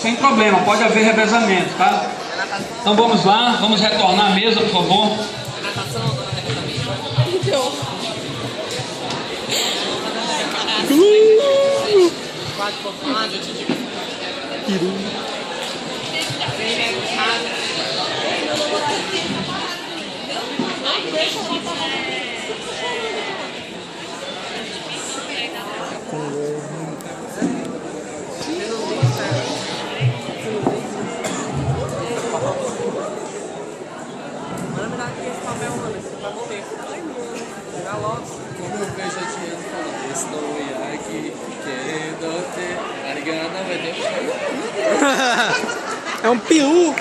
sem problema, pode haver revezamento, tá? Então vamos lá, vamos retornar à mesa, por favor. Como eu vejo a Tiana falando, estou aqui querendo te arigana, vai ter. É um peru.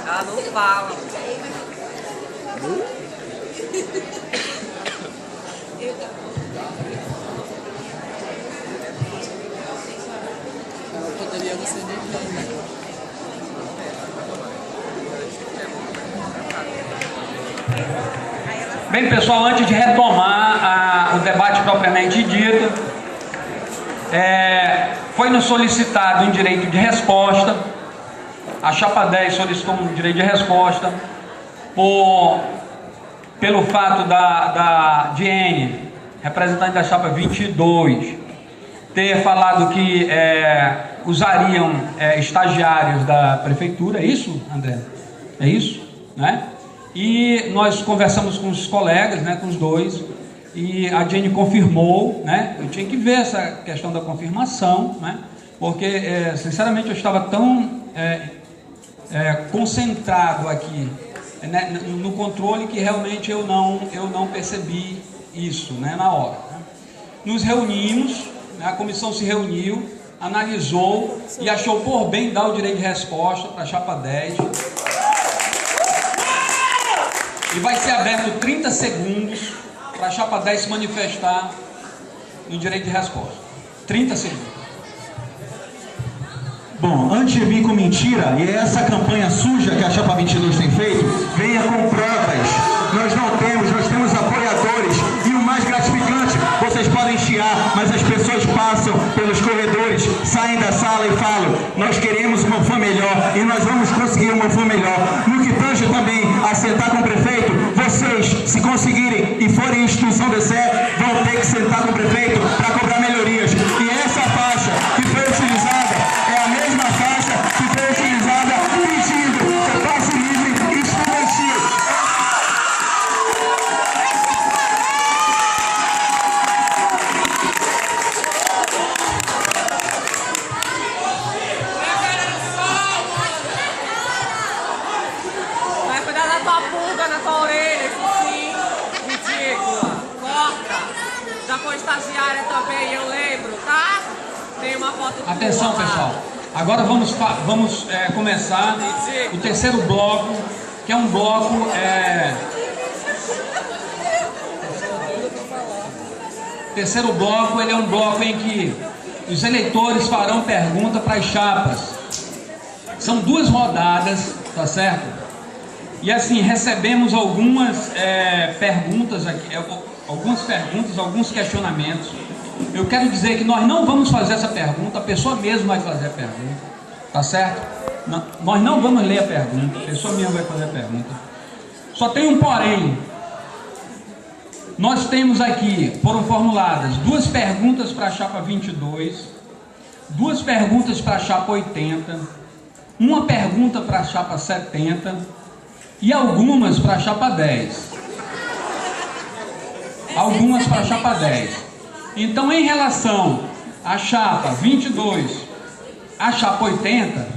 Ela não fala. Ela poderia não ser nem bem. Bem, pessoal, antes de retomar o debate propriamente dito, foi-nos solicitado um direito de resposta. A chapa 10 solicitou um direito de resposta pelo fato da Diene, representante da chapa 22, ter falado que usariam estagiários da prefeitura. É isso, André? É isso, né? E nós conversamos com os colegas, né, com os dois, e a Jenny confirmou, né? Eu tinha que ver essa questão da confirmação, né? Porque, sinceramente, eu estava tão concentrado aqui, né, no controle, que realmente eu não percebi isso, né, na hora. Nos reunimos, né, a comissão se reuniu, analisou e achou por bem dar o direito de resposta para a chapa 10. E vai ser aberto 30 segundos para a chapa 10 se manifestar no direito de resposta. 30 segundos. Bom, antes de vir com mentira, e é essa campanha suja que a chapa 22 tem feito, venha com provas. Nós temos apoiadores. E o mais gratificante, vocês podem chiar, mas as pessoas passam pelos corredores, saem da sala e falam: nós queremos uma fã melhor e nós vamos conseguir uma fã melhor. No que tange também a sentar com o prefeito, vocês, se conseguirem e forem instituição de sé, vão ter que sentar com o prefeito para cobrar melhorias. E essa faixa que foi utilizada é a mesma faixa que foi utilizada pedindo passe livre estudantil. Vai cuidar da tua pulga na tua orelha, isso sim. Ridícula. Corta. Já foi estagiária também, eu lembro, tá? Tem uma foto tua. Atenção, pessoal. Agora vamos começar o terceiro bloco, que é um bloco... O terceiro bloco, ele é um bloco em que os eleitores farão pergunta para as chapas. São 2 rodadas, tá certo? E assim, recebemos algumas perguntas aqui, alguns questionamentos. Eu quero dizer que nós não vamos fazer essa pergunta, a pessoa mesmo vai fazer a pergunta, tá certo? Não, nós não vamos ler a pergunta, a pessoa mesmo vai fazer a pergunta. Só tem um porém. Nós temos aqui, foram formuladas 2 perguntas para a chapa 22, 2 perguntas para a chapa 80, 1 pergunta para a chapa 70 e algumas para a chapa 10. Algumas para a chapa 10. Então, em relação à chapa 22, à chapa 80,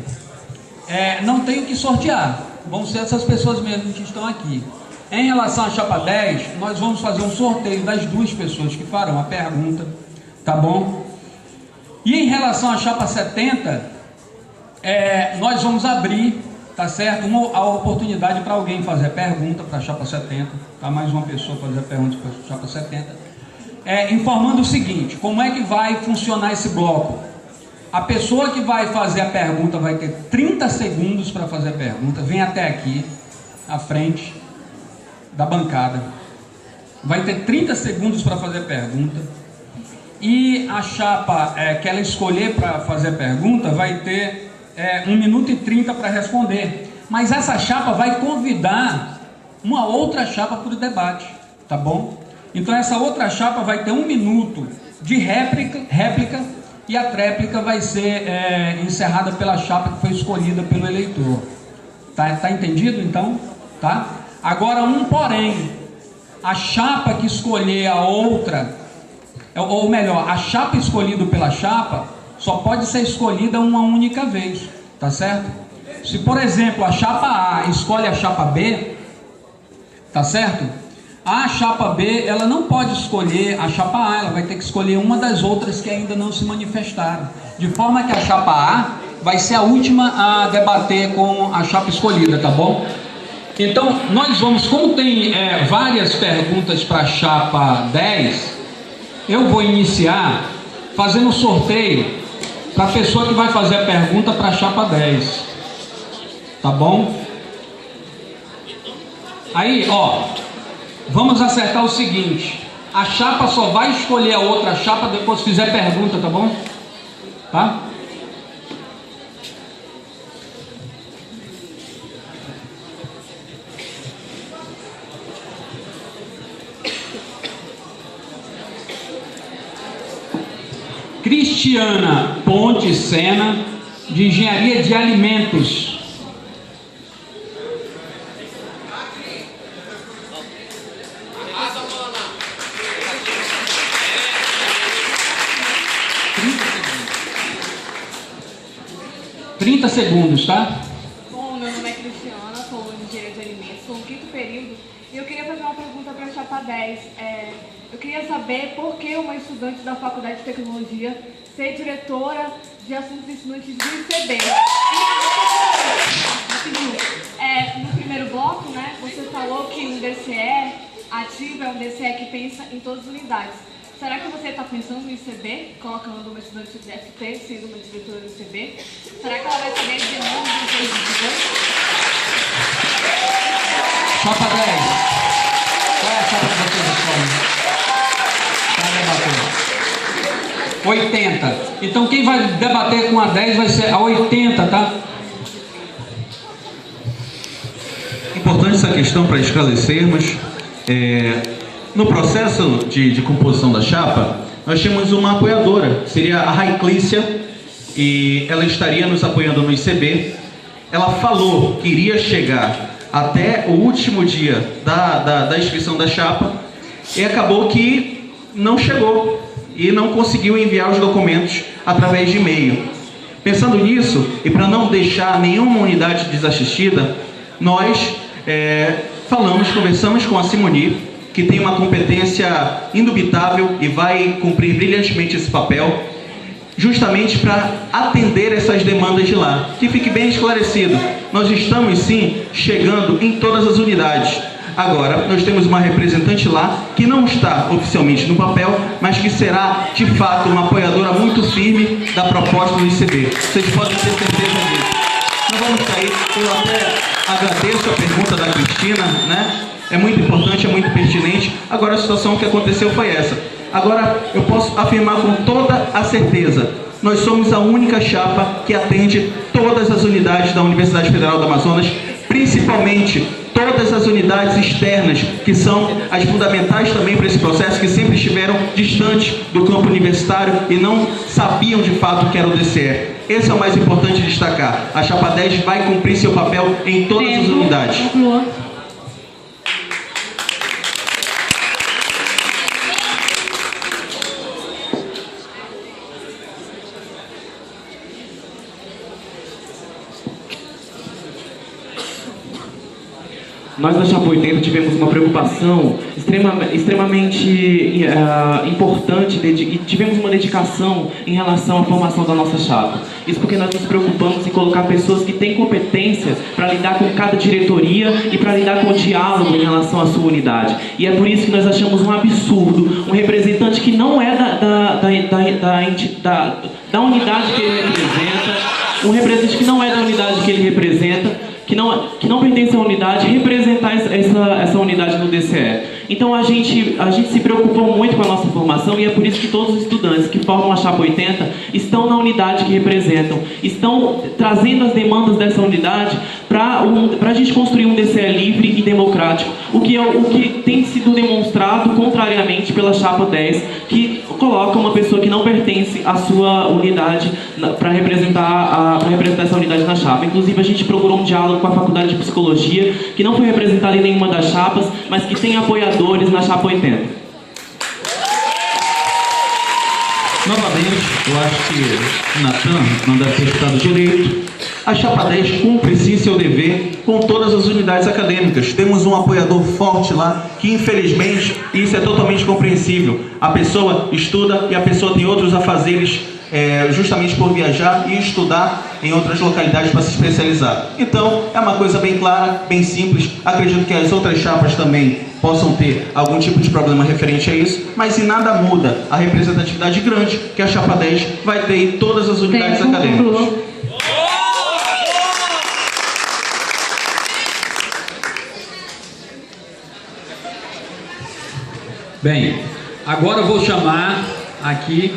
não tem o que sortear. Vão ser essas pessoas mesmo que estão aqui. Em relação à chapa 10, nós vamos fazer um sorteio das 2 pessoas que farão a pergunta, tá bom? E em relação à chapa 70, nós vamos abrir, tá certo? A oportunidade para alguém fazer a pergunta para a chapa 70, tá? Mais uma pessoa fazer a pergunta para a chapa 70. Informando o seguinte: como é que vai funcionar esse bloco? A pessoa que vai fazer a pergunta vai ter 30 segundos para fazer a pergunta. Vem até aqui, à frente da bancada. Vai ter 30 segundos para fazer a pergunta. E a chapa que ela escolher para fazer a pergunta vai ter 1 minuto e 30 para responder. Mas essa chapa vai convidar uma outra chapa para o debate, tá bom? Então essa outra chapa vai ter 1 minuto de réplica e a tréplica vai ser encerrada pela chapa que foi escolhida pelo eleitor. Tá entendido então? Tá? Agora porém, a chapa que escolher a outra, ou melhor, a chapa escolhida pela chapa só pode ser escolhida uma única vez, tá certo? Se por exemplo a chapa A escolhe a chapa B, tá certo? A chapa B, ela não pode escolher a chapa A, ela vai ter que escolher uma das outras que ainda não se manifestaram. De forma que a chapa A vai ser a última a debater com a chapa escolhida, tá bom? Então, nós vamos, como tem várias perguntas para a chapa 10, eu vou iniciar fazendo um sorteio para a pessoa que vai fazer a pergunta para a chapa 10. Tá bom? Aí, ó, vamos acertar o seguinte: a chapa só vai escolher a outra chapa depois que fizer pergunta, tá bom? Tá? Cristiana Ponte Sena, de Engenharia de Alimentos. Trinta segundos, tá? Bom, meu nome é Cristiana, sou engenheira de alimentos, sou no 5º período e eu queria fazer uma pergunta para a chapa 10. Eu queria saber por que uma estudante da Faculdade de Tecnologia ser diretora de assuntos estudantis do ICB. No primeiro bloco, né, você falou que um DCE ativo é um DCE que pensa em todas as unidades. Será que você está pensando no ICB, colocando uma estudante de FT sendo uma diretora do ICB? Será que ela vai saber de novo dos seus estudantes? Chapa 10. Qual é a chapa que você escolhe? 80. Então quem vai debater com a 10 vai ser a 80, tá? Importante essa questão para esclarecermos. No processo de composição da chapa, nós tínhamos uma apoiadora, seria a Raiclícia, e ela estaria nos apoiando no ICB. Ela falou que iria chegar até o último dia da inscrição da chapa e acabou que não chegou e não conseguiu enviar os documentos através de e-mail. Pensando nisso, e para não deixar nenhuma unidade desassistida, nós conversamos com a Simoni, que tem uma competência indubitável e vai cumprir brilhantemente esse papel, justamente para atender essas demandas de lá. Que fique bem esclarecido, nós estamos sim chegando em todas as unidades. Agora, nós temos uma representante lá que não está oficialmente no papel, mas que será, de fato, uma apoiadora muito firme da proposta do ICB. Vocês podem ter certeza disso. Não vamos sair, eu até agradeço a pergunta da Cristina, né? É muito importante, é muito pertinente. Agora, a situação que aconteceu foi essa. Agora, eu posso afirmar com toda a certeza, nós somos a única chapa que atende todas as unidades da Universidade Federal do Amazonas, principalmente todas as unidades externas, que são as fundamentais também para esse processo, que sempre estiveram distantes do campo universitário e não sabiam de fato o que era o DCE. Esse é o mais importante destacar. A chapa 10 vai cumprir seu papel em todas as unidades. Nós da Chapa 80 tivemos uma preocupação extremamente importante e tivemos uma dedicação em relação à formação da nossa chapa. Isso porque nós nos preocupamos em colocar pessoas que têm competência para lidar com cada diretoria e para lidar com o diálogo em relação à sua unidade. E é por isso que nós achamos um absurdo um representante que não é da unidade que ele representa, um representante que não é da unidade que ele representa, que não pertence à unidade, representar essa unidade no DCE. Então a gente se preocupou muito com a nossa formação, e é por isso que todos os estudantes que formam a Chapa 80 estão na unidade que representam, estão trazendo as demandas dessa unidade para a gente construir um DCE livre e democrático, o que tem sido demonstrado contrariamente pela Chapa 10, que coloca uma pessoa que não pertence à sua unidade para representar essa unidade na chapa. Inclusive, a gente procurou um diálogo com a Faculdade de Psicologia, que não foi representada em nenhuma das chapas, mas que tem apoiadores na Chapa 80. Novamente, eu acho que Natan não deve ter estado direito. A Chapa 10 cumpre sim seu dever com todas as unidades acadêmicas. Temos um apoiador forte lá que, infelizmente, isso é totalmente compreensível. A pessoa estuda e a pessoa tem outros afazeres justamente por viajar e estudar em outras localidades para se especializar. Então, é uma coisa bem clara, bem simples. Acredito que as outras chapas também possam ter algum tipo de problema referente a isso, mas em nada muda a representatividade grande que a Chapa 10 vai ter em todas as unidades acadêmicas. Bem, agora eu vou chamar aqui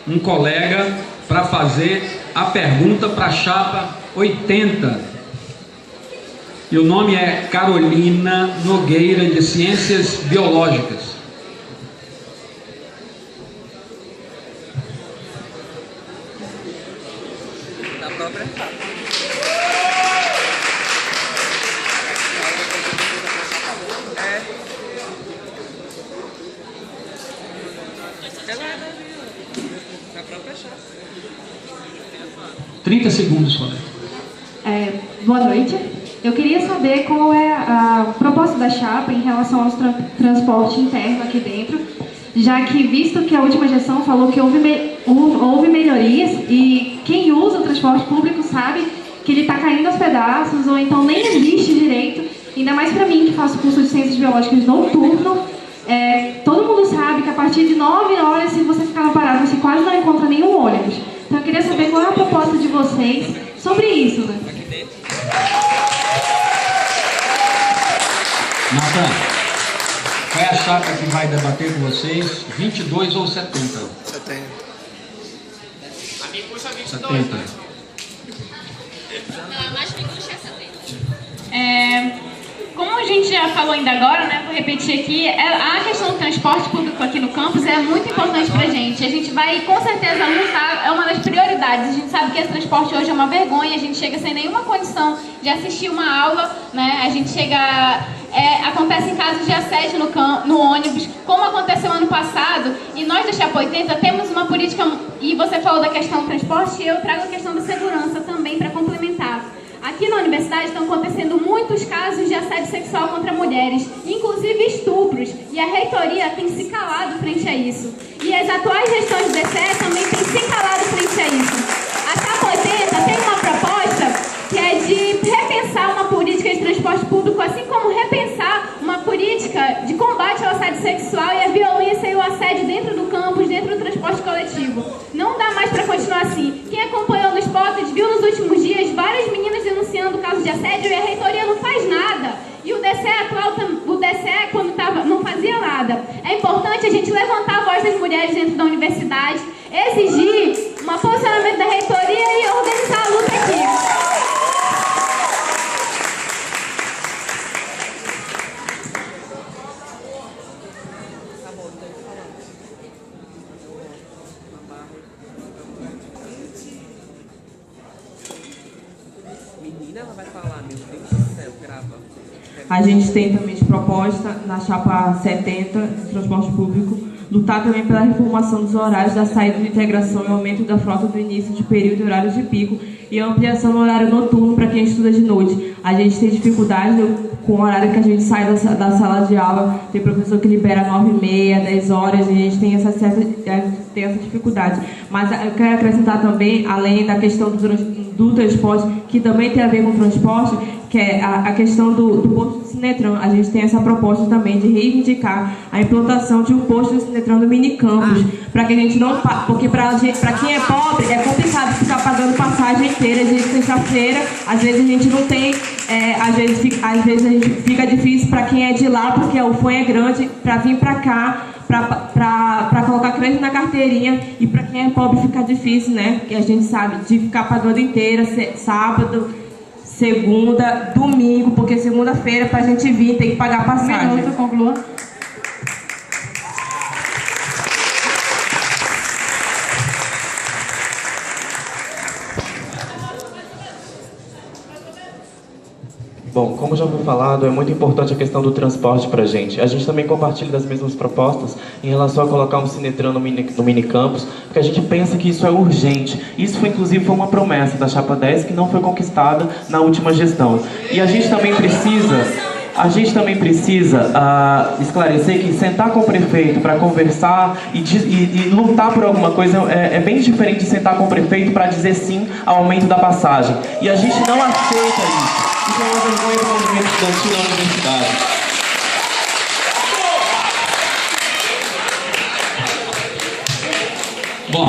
um colega para fazer a pergunta para a Chapa 80. E o nome é Carolina Nogueira, de Ciências Biológicas. Da própria chapa. Da própria chapa. 30 segundos, colega. Boa noite. Eu queria saber qual é a proposta da chapa em relação ao transporte interno aqui dentro, já que, visto que a última gestão falou que houve melhorias e quem usa o transporte público sabe que ele está caindo aos pedaços ou então nem existe direito, ainda mais para mim que faço curso de Ciências Biológicas noturno. Todo mundo sabe que a partir de 9 horas, se você ficar parado, você quase não encontra nenhum ônibus. Então eu queria saber qual é a proposta de vocês sobre isso, né? Natan, qual é a chapa que vai debater com vocês? 22 ou 70? 70. A minha puxa 22, 70. né? Não, mais que puxa é 70. Como a gente já falou ainda agora, né, vou repetir aqui, a questão do transporte público aqui no campus é muito importante pra gente. A gente vai, com certeza, lutar, é uma das prioridades. A gente sabe que esse transporte hoje é uma vergonha, a gente chega sem nenhuma condição de assistir uma aula, né, a gente chega... acontecem casos de assédio no ônibus, como aconteceu ano passado, e nós da Chapa 80 temos uma política, e você falou da questão do transporte, e eu trago a questão da segurança também para complementar. Aqui na universidade estão acontecendo muitos casos de assédio sexual contra mulheres, inclusive estupros, e a reitoria tem se calado frente a isso. E as atuais gestões do DCE também têm se calado frente a isso. A Chapa 80 tem uma proposta que é de repensar uma política de transporte público, assim como repensar uma política de combate ao assédio sexual e a violência e o assédio dentro do campus, dentro do transporte coletivo. Não dá mais para continuar assim. Quem acompanhou nos potes viu nos últimos dias várias meninas denunciando casos de assédio e a reitoria não faz nada. E o DCE atual, o DCE quando estava, não fazia nada. É importante a gente levantar a voz das mulheres dentro da universidade, exigir um posicionamento da reitoria e organizar a luta aqui. Menina, ela vai falar, meu Deus do céu, grava. A gente tem também de proposta na Chapa 70 de transporte público, lutar também pela reformação dos horários da saída de integração e aumento da frota do início de período e horários de pico e a ampliação no horário noturno para quem estuda de noite. A gente tem dificuldade com o horário que a gente sai da sala de aula, tem professor que libera 9h30, 10 horas, e a gente tem essa dificuldade. Mas eu quero acrescentar também, além da questão do transporte, que também tem a ver com o transporte, que é a questão do posto de Sinetran. A gente tem essa proposta também de reivindicar a implantação de um posto de Sinetran no minicampus, para que a gente não... Porque para quem é pobre, é complicado ficar pagando passagem inteira de sexta-feira, às vezes a gente não tem às vezes a gente fica difícil para quem é de lá, porque o fone é grande, para vir para cá, para colocar crédito na carteirinha, e para quem é pobre fica difícil, né? Porque a gente sabe de ficar pagando inteira, sábado, segunda, domingo, porque segunda-feira para a gente vir tem que pagar passagem. Um minuto, conclua. Bom, como já foi falado, é muito importante a questão do transporte para a gente. A gente também compartilha das mesmas propostas em relação a colocar um Cinetran no minicampus, porque a gente pensa que isso é urgente. Isso, inclusive, foi uma promessa da Chapa 10 que não foi conquistada na última gestão. E a gente também precisa esclarecer que sentar com o prefeito para conversar e lutar por alguma coisa é bem diferente de sentar com o prefeito para dizer sim ao aumento da passagem. E a gente não aceita isso. Isso é uma vergonha para o movimento estudantil da universidade. Bom.